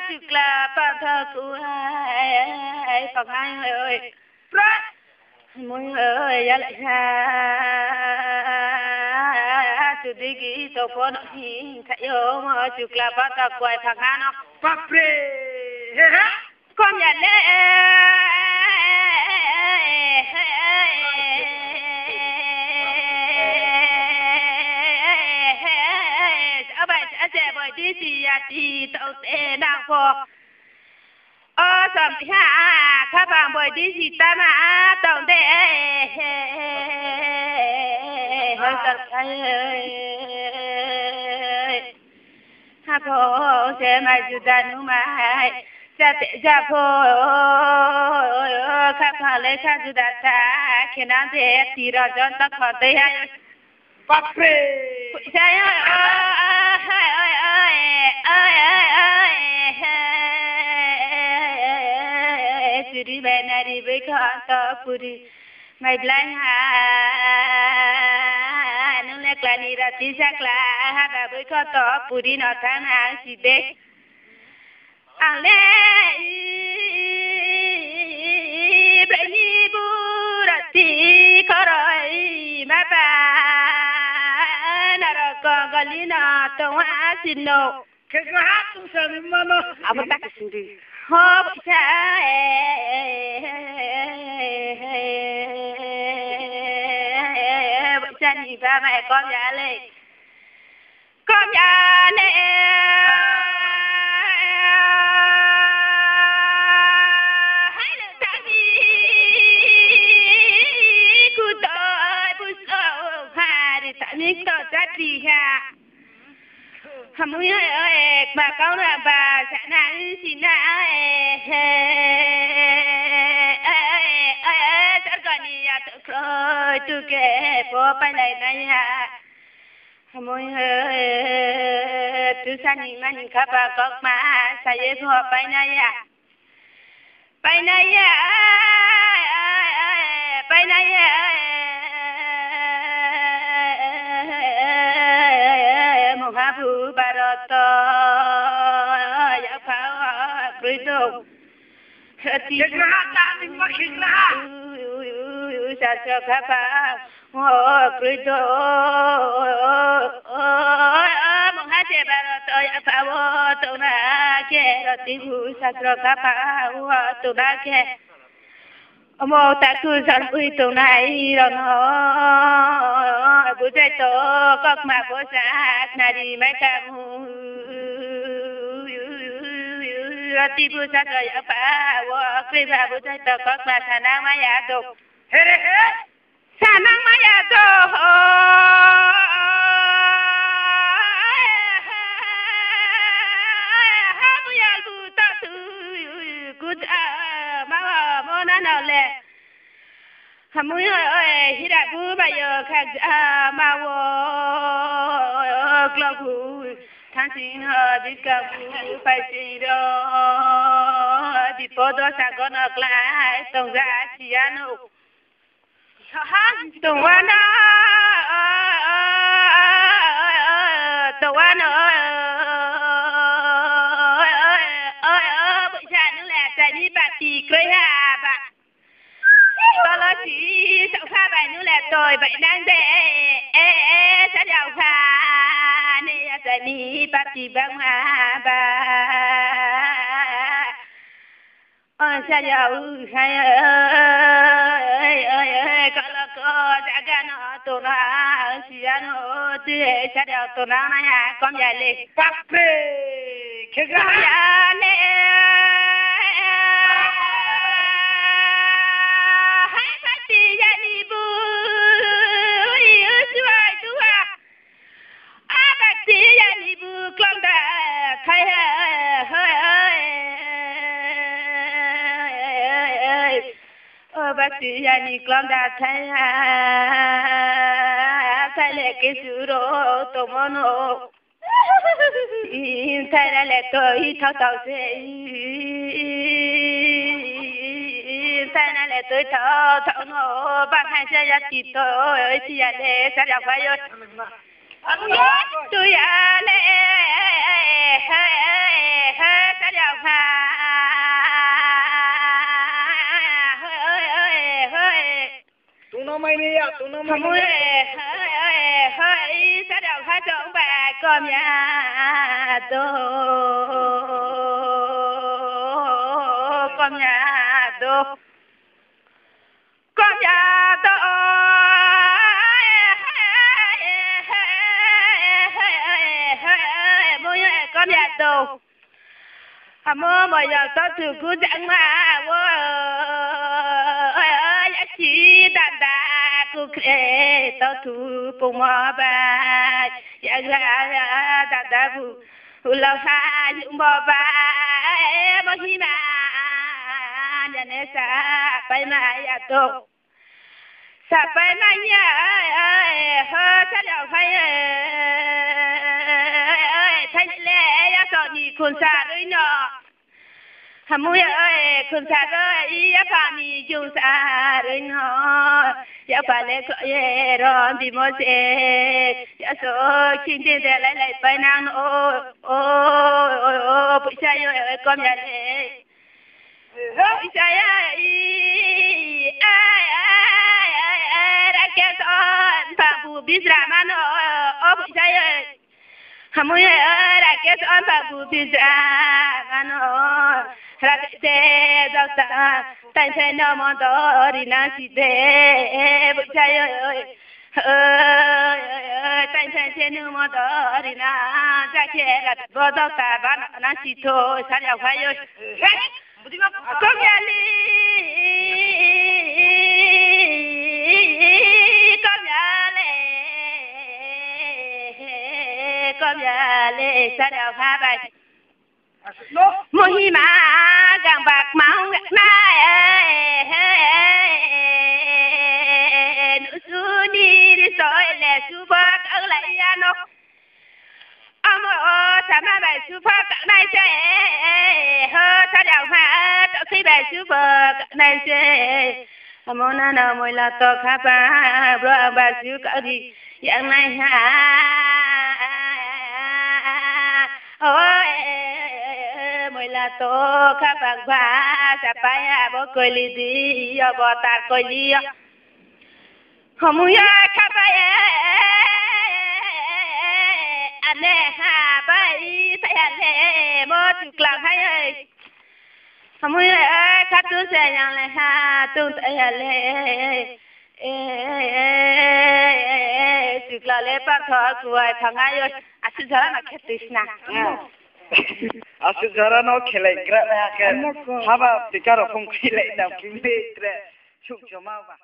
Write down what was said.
Thực là bạn thơ cụ hai phòng hai ơi mỗi ơi ya lại ha từ đi kỹ tổ phó nó thì thấy không thực là bạn thơ quay phòng hai nó con nhận đấy sẽ bởi đi gì thì tàu sẽ đang phò sầm ha các bạn bởi đi gì ta mà tàu để hơi thật hay ha phò sẽ mai chủ đàn mà sẽ để ra phò các bạn lấy các chủ đàn ta khi nào để thì ra cho ta khỏi đây hay saya suri benari bekanta puri mai blanga nule klani rati sakla ha bekanta puri na thana side ale brani burati korai mapa Galina tong asino kegahat tung sa mano abata kasindi hop sa ni ba mẹ con nhà lên hãy được ta đi cu đôi bu sầu hà để ta miếng tao ra đi ha hầm mũi ơi bà con là bà xã nàng xin na tất cả đi tự khơi tự kể phố bay này này ha hầm mũi ơi tự san đi mình khắp bà con mà say phố bay này à bay này à bay này à Habu Barato ya pa Kristo Hati kegahat ning makikla sa kapa Kristo Mohate Barato ya pa to na ke rati sa kapa to na ke Mo ta cứ san ui tu này rồi nó bữa trái to các mà bữa sa na đi mấy cam rati bữa sa rồi apa wa kri ba bữa trái to các mà sa nang maya tu he sa nang maya tu ha bu ya bu ta tu good mà mona nào lẹ hàm mũi ơi hi đã bữa bây giờ khác mà wo club tháng chín đi cà bù phải gì đó đi phố đó sao có nó lại tổng ra chỉ ăn ục tổng ăn tổng ăn bữa sáng nữa là tại đi bà tì cưới hà bà đó là chỉ sao pha bài nữa là tôi vậy đang để sao giàu pha này tại đi bà tì băng hà bà sao giàu hay ơi có là có đã gan nó tôi nó chỉ ăn nó tươi sao giàu tôi nó này con dài lên kegahat bác sĩ ni con đã thấy lệ cái sự đó tôi muốn hộ thấy là lệ tôi thao tao sẽ thấy là lệ tôi thở thở nó bác hai xe ra chỉ tôi chỉ để sao được phải rồi tôi lệ sao được tụi nó mày đi à tụi nó mày đi hơi sao được phải chọn bà con nhà con nhà tôi con nhà tôi mơ bây giờ tôi thử cứ chẳng mà chỉ đàn đà cứ kể tôi thử cùng mà bà ya ra đàn đà phụ lâu xa những bò bà bò hi mà nhà này sa bay mà ya tôi sa bay mà nhà hơi sa đầu phải thay lẽ ya tôi đi cùng sa rồi nhở Hamu ya kun sa ơi ya pa mi ju sa rồi nó ya pa le ko ye ron di mo se ya so kin de lại bay nang ô bụi sa yo con ya le bụi sa ya ra ke son pa bu bizra man ô bụi sa ya Hamu ya ra ke son pa bu bizra man ra te da ta tan te no mo do ri na si te bu cha ơi tan te no mo do ri na cha ke la bo do ta ba na si to sa ya fa yo ko ya li ko ya le sa ya fa ba Mô hi mà gàng bạc máu gạc nai nữ sư đi soi lẻ sư bạc ở lại ya nó sa ma bài sư bạc này sẽ hơ sa đào ha khi bài sư bạc này sẽ mô na nào môi là to khá ba bro bà sư cả đi dạng này ha môi là to khá bạc ba sa bay à bố cười li đi bố ta cười li không muốn khá bay anh nè ha bay thấy anh nè bố chụp lòng hay ơi không muốn khá tu sẽ nhang lại ha tu thấy anh nè chụp lòng lên bắt thọ của thằng ai ơi à xin chào là khét tít na Asujara no khilai gra na ka haba tikaro khong khilai na kimbe tre chuk jama ba